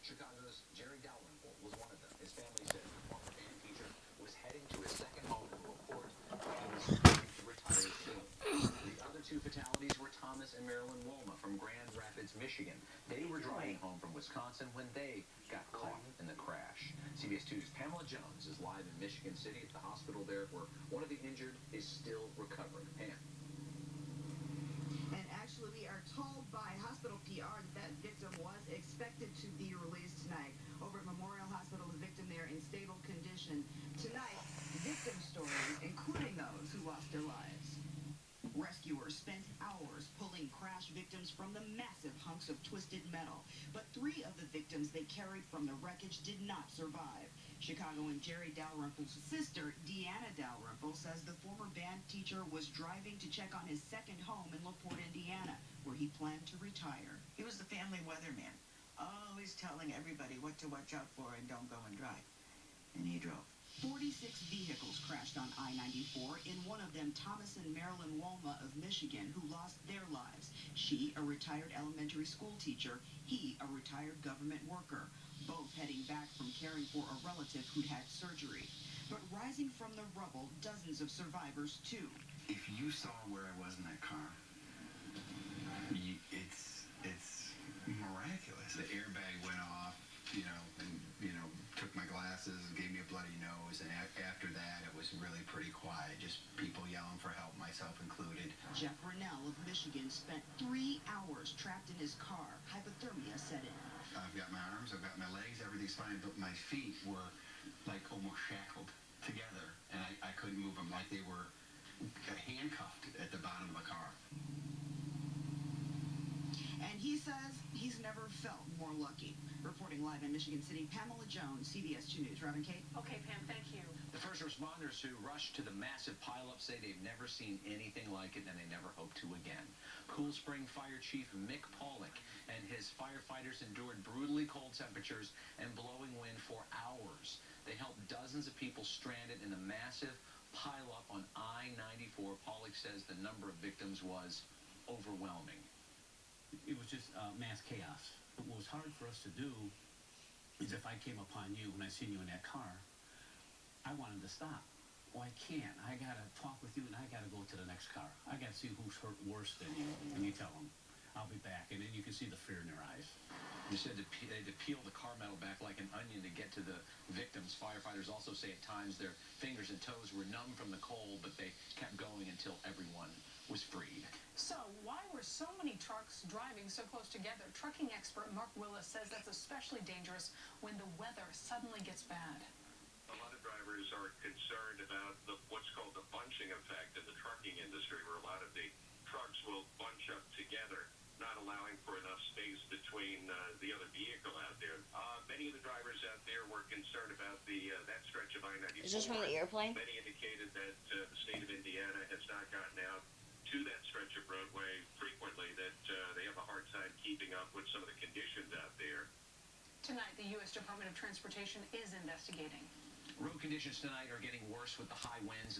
Chicago's Jerry Dalrymple was one of them. His family said the former band teacher was heading to his second home in LaPorte and he was going to retire soon. The other two fatalities were Thomas and Marilyn Wolma from Grand Rapids, Michigan. They were driving home from Wisconsin when they got caught in the crash. CBS 2's Pamela Jones is live in Michigan City at the hospital there where one of the injured is still recovering. Pam. And actually, we are told by hospital PR that victim was expected to be released tonight. Over at Memorial Hospital, the victim there in stable condition. Tonight, victim stories, including those who lost their lives. Rescuers spent hours pulling crash victims from the massive hunks of twisted metal. But 3 of the victims they carried from the wreckage did not survive. Chicagoan Jerry Dalrymple's sister, Deanna Dalrymple, says the former band teacher was driving to check on his second home in LaPorte, Indiana, where he planned to retire. He was the family weatherman, always telling everybody what to watch out for and don't go and drive. And he drove. 46 vehicles crashed on I-94, in one of them Thomas and Marilyn Wolma of Michigan, who lost their lives. She, a retired elementary school teacher, he, a retired government worker, both heading back from caring for a relative who'd had surgery. But rising from the rubble, dozens of survivors, too. If you saw where I was in that car, it's miraculous. The airbag went off, and took my glasses, gave me a bloody nose, and after that, it was really pretty quiet. Just people yelling for help, myself included. Jeff Rennell of Michigan spent 3 hours trapped in his car. Hypothermia set in. I've got my arms, I've got my legs, everything's fine, but my feet were like almost shackled together, and I couldn't move them, like they were handcuffed at the bottom of the car. And he says he's never felt more lucky. Reporting live in Michigan City, Pamela Jones, CBS 2 News. Robin Kate. Okay, Pam, thank you. The first responders who rushed to the massive pileup say they've never seen anything like it and they never hope to again. Cool Spring Fire Chief Mick Pollock and his firefighters endured brutally cold temperatures and blowing wind for hours. They helped dozens of people stranded in the massive pileup on I-94. Pollock says the number of victims was overwhelming. It was just mass chaos. What was hard for us to do is if I came upon you and I seen you in that car, I wanted to stop. Well, I can't. I got to talk with you and I got to go to the next car. I got to see who's hurt worse than you. And you tell them, I'll be back. And then you can see the fear in their eyes. You said they had to peel the car metal back like an onion to get to the victims. Firefighters also say at times their fingers and toes were numb from the cold, but they kept going until everyone was freed. So why were so many trucks driving so close together? Trucking expert Mark Willis says that's especially dangerous when the weather suddenly gets bad. A lot of drivers are concerned about what's called the bunching effect in the trucking industry, where a lot of the trucks will bunch up together, not allowing for enough space between the other vehicle out there. Many of the drivers out there were concerned about that stretch of I-94. Is this from the airplane? Many indicated that the state of Indiana has not gotten out to that stretch of roadway frequently, that they have a hard time keeping up with some of the conditions out there. Tonight, the U.S. Department of Transportation is investigating. Road conditions tonight are getting worse with the high winds.